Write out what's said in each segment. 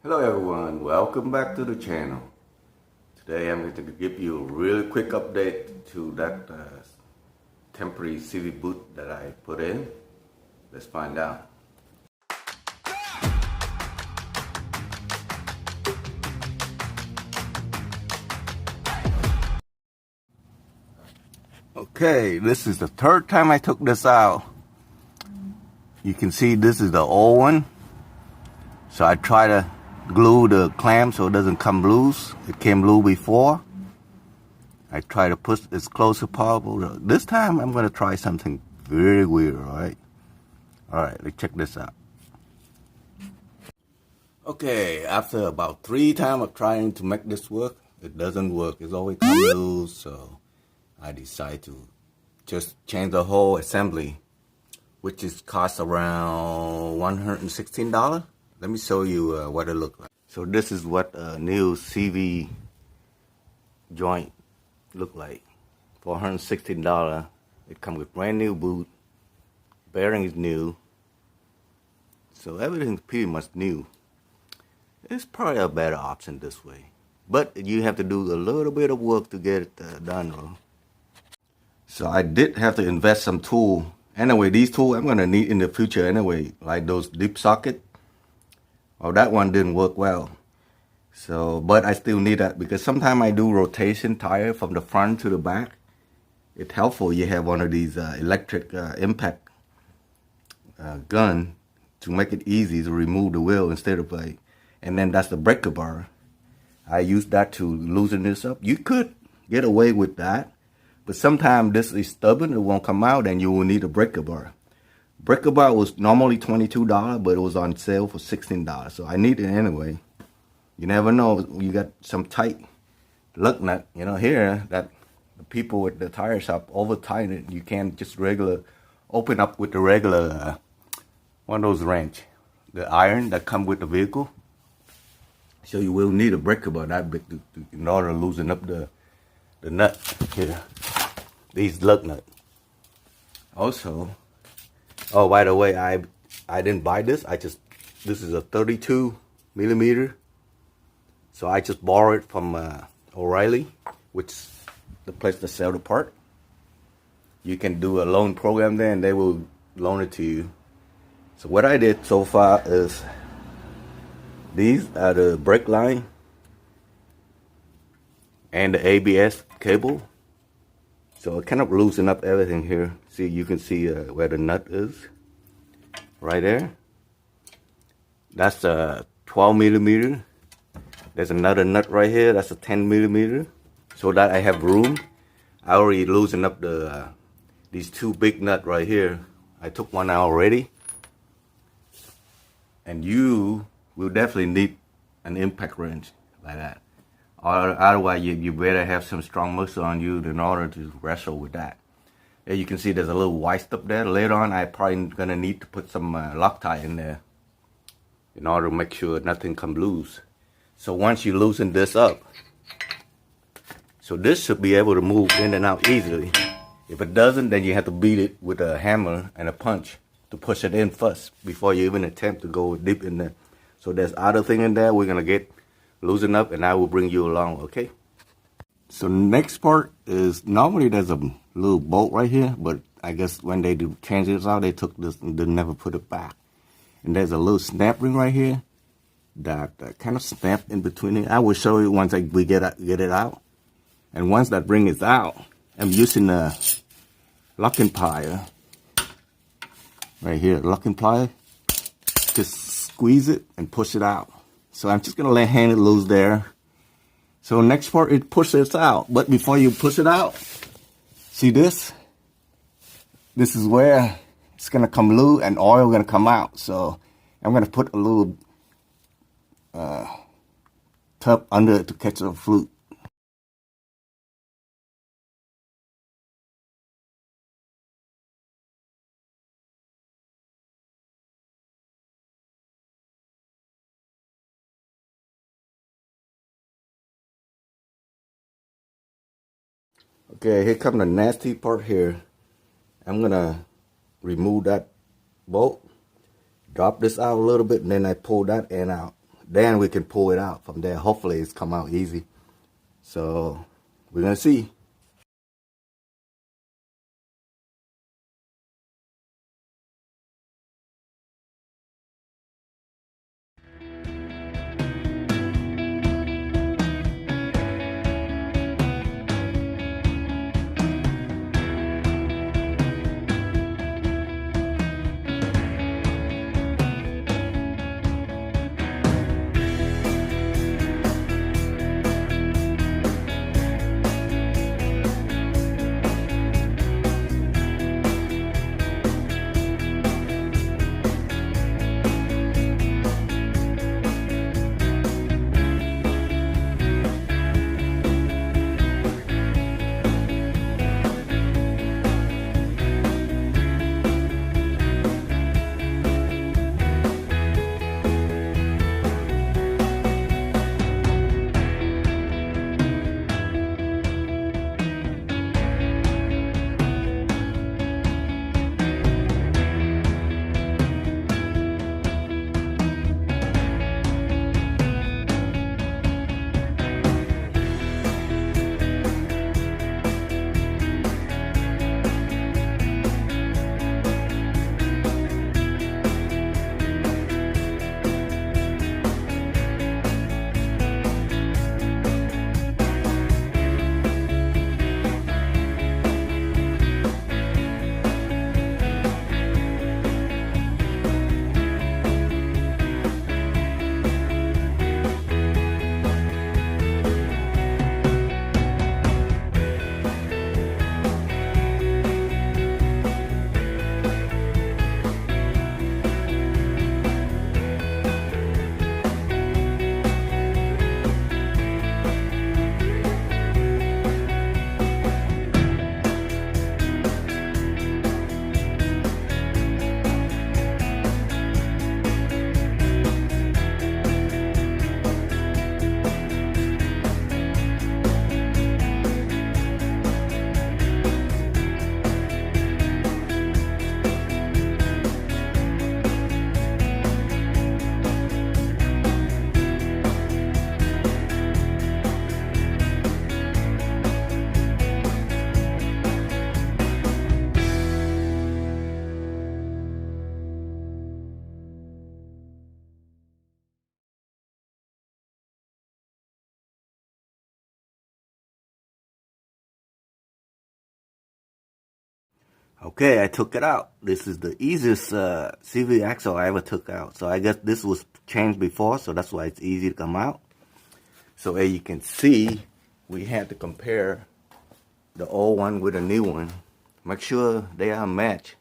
Hello everyone, welcome back to the channel. Today I'm going to give you a really quick update to that temporary CV boot that I put in. Let's find out. Okay, this is the third time I took this out. You can see this is the old one. So I try to glue the clamp so it doesn't come loose. It came loose before. I try to push as close as possible. This time I'm going to try something very weird, alright? Alright, let's check this out. Okay, after about 3 times of trying to make this work, it doesn't work. It's always come loose, so I decided to just change the whole assembly, which is cost around $116. Let me show you what it looks like. So this is what a new CV joint look like. For $116, it comes with brand new boot. Bearing is new. So everything's pretty much new. It's probably a better option this way. But you have to do a little bit of work to get it done though. So I did have to invest some tool. Anyway, these tools I'm going to need in the future anyway. Like those deep socket. Oh, that one didn't work well. So, but I still need that because sometimes I do rotation tire from the front to the back. It's helpful you have one of these electric impact gun to make it easy to remove the wheel instead of like, and then that's the breaker bar. I use that to loosen this up. You could get away with that, but sometimes this is stubborn, it won't come out and you will need a breaker bar. Breaker bar was normally $22, but it was on sale for $16. So I need it anyway. You never know, you got some tight lug nut, you know, here that the people at the tire shop over tighten it. You can't just open up with the regular, one of those wrench, the iron that come with the vehicle. So you will need a breaker bar that big in order to loosen up the nut here, these lug nut. Also, oh, by the way, I didn't buy this. This is a 32 millimeter. So I just borrowed it from O'Reilly, which is the place that sell the part. You can do a loan program there and they will loan it to you. So what I did so far is, these are the brake line and the ABS cable. So it kind of loosen up everything here. See, you can see where the nut is, right there. That's a 12 millimeter. There's another nut right here. That's a 10 millimeter. So that I have room. I already loosened up these 2 big nuts right here. I took one out already. And you will definitely need an impact wrench like that. Or otherwise, you better have some strong muscle on you in order to wrestle with that. There you can see there's a little white stuff there. Later on, I probably gonna need to put some Loctite in there in order to make sure nothing comes loose. So once you loosen this up, so this should be able to move in and out easily. If it doesn't, then you have to beat it with a hammer and a punch to push it in first before you even attempt to go deep in there. So there's other thing in there we're gonna get loosen up and I will bring you along, okay? So next part is, normally there's a little bolt right here, but I guess when they do change this out, they took this and they never put it back. And there's a little snap ring right here that kind of snap in between it. I will show you once we get it out. And once that ring is out, I'm using a locking plier right here, locking plier. Just squeeze it and push it out. So I'm just gonna let hand it loose there. So next part, it pushes out. But before you push it out, see this? This is where it's gonna come loose and oil gonna come out. So I'm gonna put a little tub under it to catch the fluke. Okay, here comes the nasty part here. I'm gonna remove that bolt, drop this out a little bit, and then I pull that end out. then we can pull it out from there. Hopefully it's come out easy. So we're gonna see. Okay, I took it out. This is the easiest CV axle I ever took out. So I guess this was changed before, so that's why it's easy to come out. So as you can see, we had to compare the old one with the new one. Make sure they are matched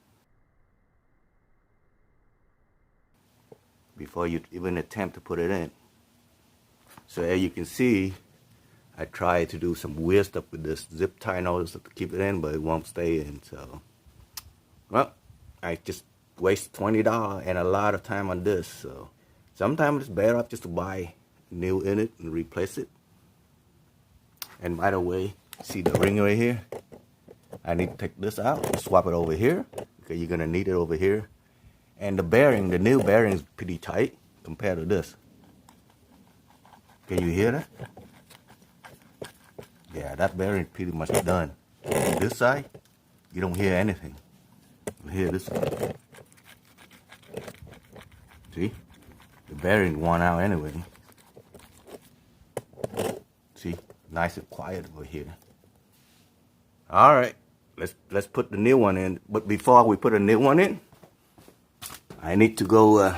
before you even attempt to put it in. So as you can see, I tried to do some weird stuff with this zip tie nozzle to keep it in, but it won't stay in. So, well, I just waste $20 and a lot of time on this. So sometimes it's better off just to buy new in it and replace it. And by the way, see the ring right here? I need to take this out, swap it over here, because you're gonna need it over here. And the bearing, the new bearing is pretty tight compared to this. Can you hear that? Yeah, that bearing is pretty much done. On this side, you don't hear anything. You hear this side. See? The bearing worn out anyway. See? Nice and quiet over here. Alright, let's put the new one in. But before we put a new one in, I need to go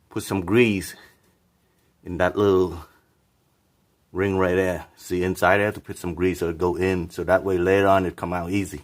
put some grease in that little ring right there. See inside there, to put some grease so it go in, so that way later on it come out easy.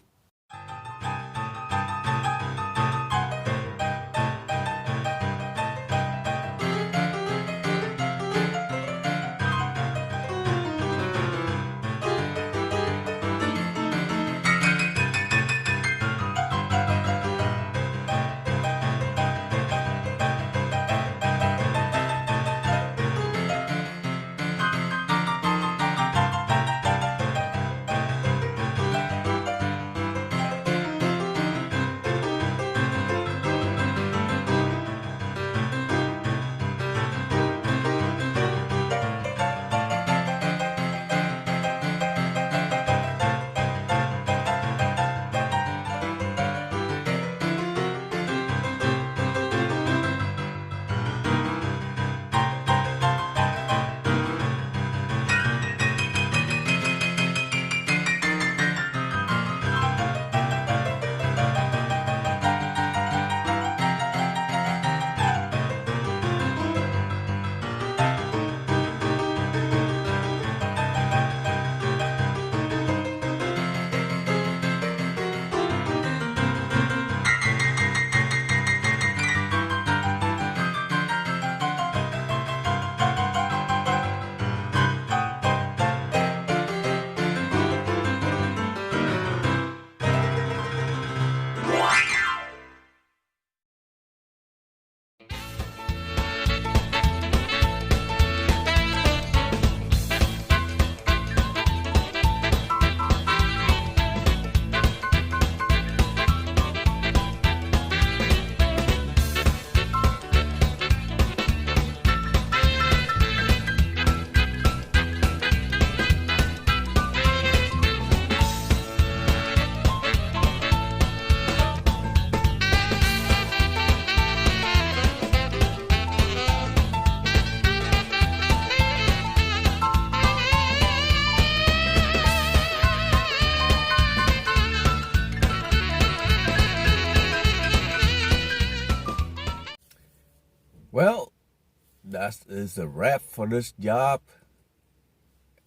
that is a wrap for this job.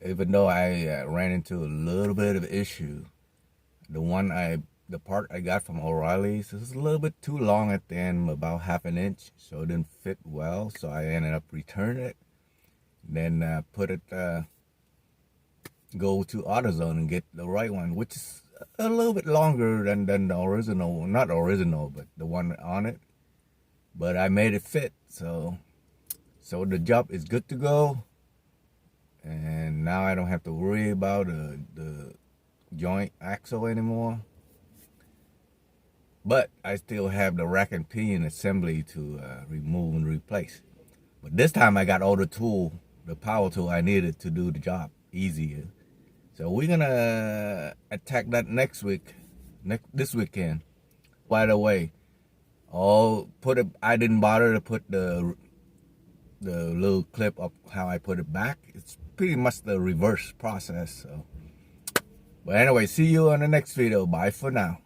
Even though I ran into a little bit of issue, the part I got from O'Reilly's is a little bit too long at the end, about half an inch, so it didn't fit well. So I ended up returning it, then put it, go to AutoZone and get the right one, which is a little bit longer than the original, not original, but the one on it. But I made it fit, so the job is good to go. And now I don't have to worry about the joint axle anymore. But I still have the rack and pinion assembly to remove and replace. But this time I got all the power tool I needed to do the job easier. So we're gonna attack that this weekend. By the way, I didn't bother to put the little clip of how I put it back. It's pretty much the reverse process. So, but anyway, see you on the next video. Bye for now.